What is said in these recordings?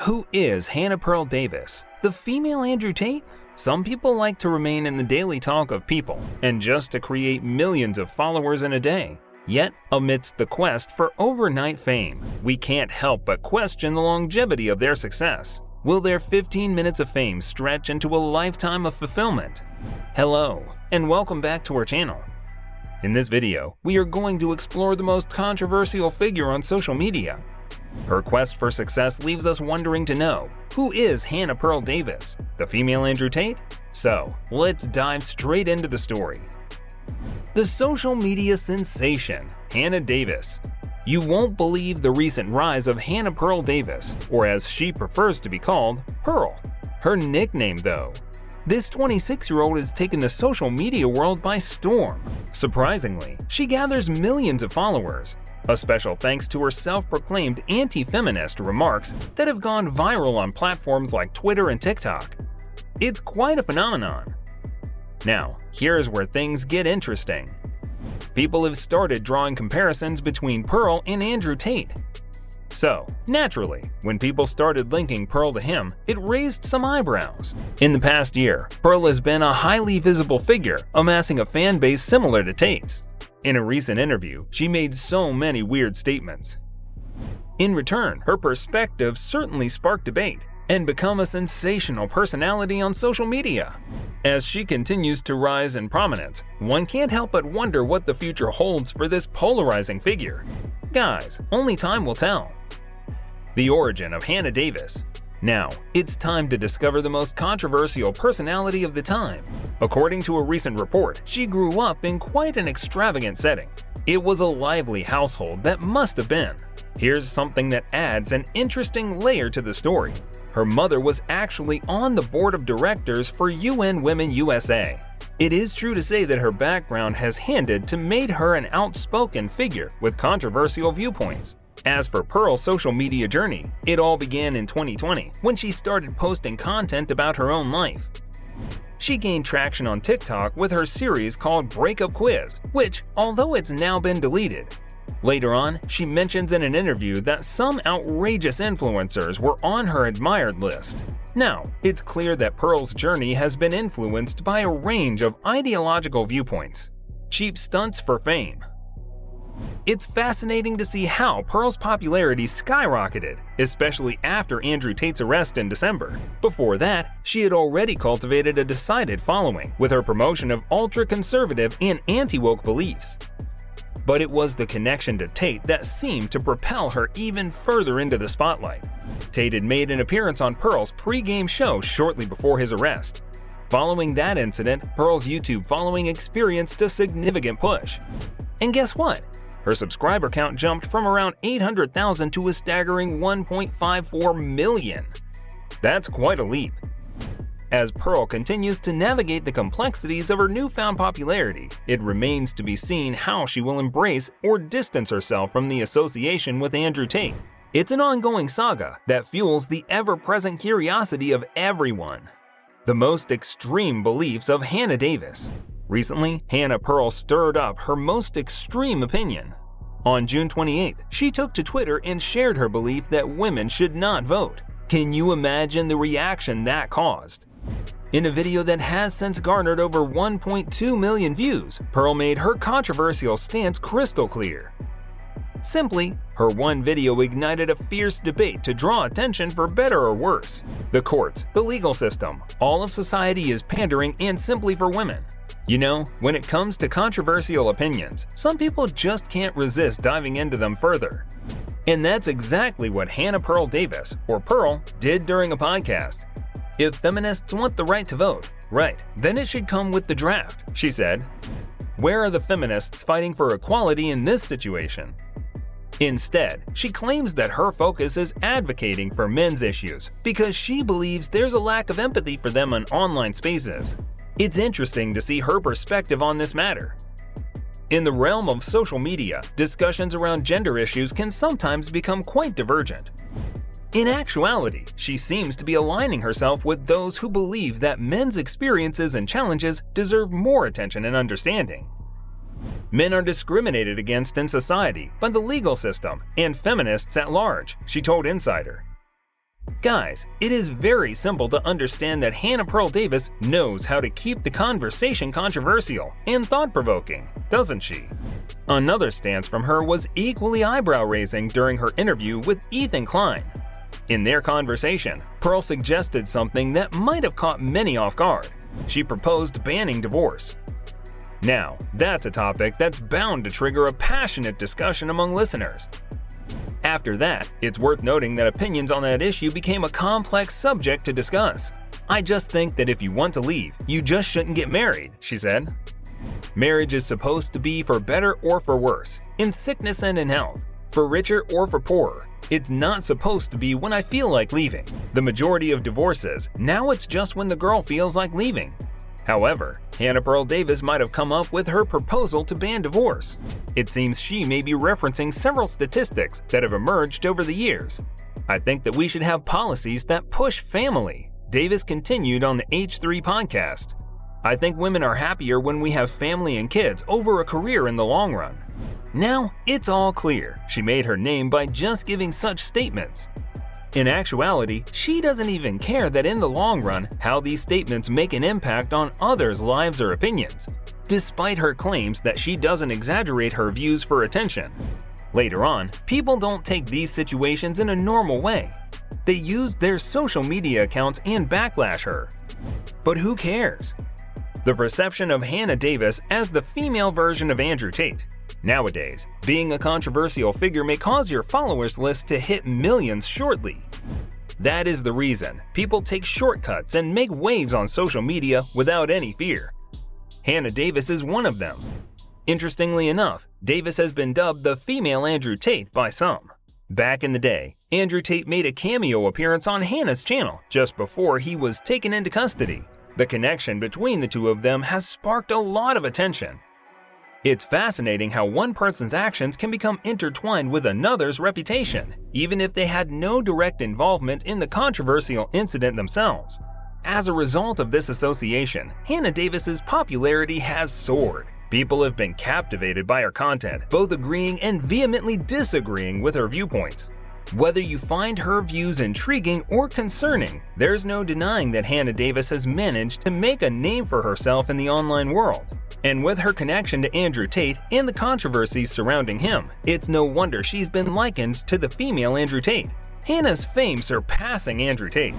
Who is Hannah Pearl Davis? The female Andrew Tate? Some people like to remain in the daily talk of people and just to create millions of followers in a day. Yet, amidst the quest for overnight fame, we can't help but question the longevity of their success. Will their 15 minutes of fame stretch into a lifetime of fulfillment? Hello, and welcome back to our channel. In this video, we are going to explore the most controversial figure on social media. Her quest for success leaves us wondering to know, who is Hannah Pearl Davis, the female Andrew Tate? So, let's dive straight into the story. The social media sensation, Hannah Davis. You won't believe the recent rise of Hannah Pearl Davis, or as she prefers to be called, Pearl. Her nickname though. This 26-year-old has taken the social media world by storm. Surprisingly, she gathers millions of followers. A special thanks to her self-proclaimed anti-feminist remarks that have gone viral on platforms like Twitter and TikTok. It's quite a phenomenon. Now, here's where things get interesting. People have started drawing comparisons between Pearl and Andrew Tate. So, naturally, when people started linking Pearl to him, it raised some eyebrows. In the past year, Pearl has been a highly visible figure, amassing a fan base similar to Tate's. In a recent interview, she made so many weird statements. In return, her perspective certainly sparked debate and become a sensational personality on social media. As she continues to rise in prominence, one can't help but wonder what the future holds for this polarizing figure. Guys, only time will tell. The origin of Hannah Davis. Now, it's time to discover the most controversial personality of the time. According to a recent report, she grew up in quite an extravagant setting. It was a lively household that must have been. Here's something that adds an interesting layer to the story. Her mother was actually on the board of directors for UN Women USA. It is true to say that her background has handed to made her an outspoken figure with controversial viewpoints. As for Pearl's social media journey, it all began in 2020 when she started posting content about her own life. She gained traction on TikTok with her series called Breakup Quiz, which, although it's now been deleted. Later on, she mentions in an interview that some outrageous influencers were on her admired list. Now, it's clear that Pearl's journey has been influenced by a range of ideological viewpoints. Cheap stunts for fame. It's fascinating to see how Pearl's popularity skyrocketed, especially after Andrew Tate's arrest in December. Before that, she had already cultivated a decided following with her promotion of ultra-conservative and anti-woke beliefs. But it was the connection to Tate that seemed to propel her even further into the spotlight. Tate had made an appearance on Pearl's pre-game show shortly before his arrest. Following that incident, Pearl's YouTube following experienced a significant push. And guess what? Her subscriber count jumped from around 800,000 to a staggering 1.54 million. That's quite a leap. As Pearl continues to navigate the complexities of her newfound popularity, it remains to be seen how she will embrace or distance herself from the association with Andrew Tate. It's an ongoing saga that fuels the ever-present curiosity of everyone. The most extreme beliefs of Hannah Davis. Recently, Hannah Pearl stirred up her most extreme opinion. On June 28th, she took to Twitter and shared her belief that women should not vote. Can you imagine the reaction that caused? In a video that has since garnered over 1.2 million views, Pearl made her controversial stance crystal clear. Simply, her one video ignited a fierce debate to draw attention for better or worse. The courts, the legal system, all of society is pandering and simply for women. You know, when it comes to controversial opinions, some people just can't resist diving into them further. And that's exactly what Hannah Pearl Davis, or Pearl, did during a podcast. If feminists want the right to vote, right, then it should come with the draft, she said. Where are the feminists fighting for equality in this situation? Instead, she claims that her focus is advocating for men's issues because she believes there's a lack of empathy for them in online spaces. It's interesting to see her perspective on this matter. In the realm of social media, discussions around gender issues can sometimes become quite divergent. In actuality, she seems to be aligning herself with those who believe that men's experiences and challenges deserve more attention and understanding. Men are discriminated against in society by the legal system and feminists at large, she told Insider. Guys, it is very simple to understand that Hannah Pearl Davis knows how to keep the conversation controversial and thought-provoking, doesn't she? Another stance from her was equally eyebrow-raising during her interview with Ethan Klein. In their conversation, Pearl suggested something that might have caught many off guard. She proposed banning divorce. Now, that's a topic that's bound to trigger a passionate discussion among listeners. After that, it's worth noting that opinions on that issue became a complex subject to discuss. "I just think that if you want to leave, you just shouldn't get married," she said. Marriage is supposed to be for better or for worse, in sickness and in health, for richer or for poorer. It's not supposed to be when I feel like leaving. The majority of divorces, now it's just when the girl feels like leaving. However, Hannah Pearl Davis might have come up with her proposal to ban divorce. It seems she may be referencing several statistics that have emerged over the years. "I think that we should have policies that push family," Davis continued on the H3 podcast. "I think women are happier when we have family and kids over a career in the long run." Now, it's all clear. She made her name by just giving such statements. In actuality, she doesn't even care that in the long run, how these statements make an impact on others' lives or opinions, despite her claims that she doesn't exaggerate her views for attention. Later on, people don't take these situations in a normal way. They use their social media accounts and backlash her. But who cares? The perception of Hannah Davis as the female version of Andrew Tate. Nowadays, being a controversial figure may cause your followers list to hit millions shortly. That is the reason people take shortcuts and make waves on social media without any fear. Hannah Davis is one of them. Interestingly enough, Davis has been dubbed the female Andrew Tate by some. Back in the day, Andrew Tate made a cameo appearance on Hannah's channel just before he was taken into custody. The connection between the two of them has sparked a lot of attention. It's fascinating how one person's actions can become intertwined with another's reputation, even if they had no direct involvement in the controversial incident themselves. As a result of this association, Hannah Davis's popularity has soared. People have been captivated by her content, both agreeing and vehemently disagreeing with her viewpoints. Whether you find her views intriguing or concerning, there's no denying that Hannah Davis has managed to make a name for herself in the online world. And with her connection to Andrew Tate and the controversies surrounding him, it's no wonder she's been likened to the female Andrew Tate, Hannah's fame surpassing Andrew Tate.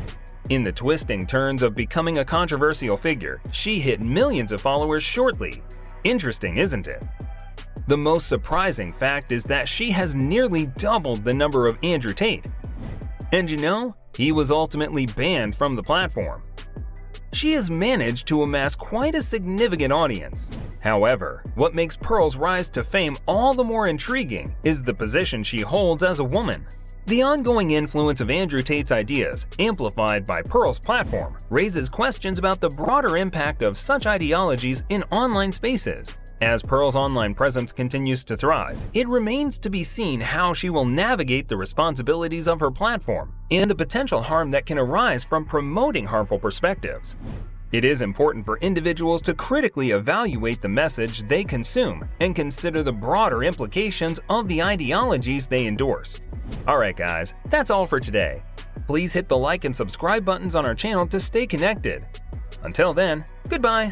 In the twisting turns of becoming a controversial figure, she hit millions of followers shortly. Interesting, isn't it? The most surprising fact is that she has nearly doubled the number of Andrew Tate. And you know, he was ultimately banned from the platform. She has managed to amass quite a significant audience. However, what makes Pearl's rise to fame all the more intriguing is the position she holds as a woman. The ongoing influence of Andrew Tate's ideas, amplified by Pearl's platform, raises questions about the broader impact of such ideologies in online spaces. As Pearl's online presence continues to thrive, it remains to be seen how she will navigate the responsibilities of her platform and the potential harm that can arise from promoting harmful perspectives. It is important for individuals to critically evaluate the message they consume and consider the broader implications of the ideologies they endorse. Alright guys, that's all for today. Please hit the like and subscribe buttons on our channel to stay connected. Until then, goodbye!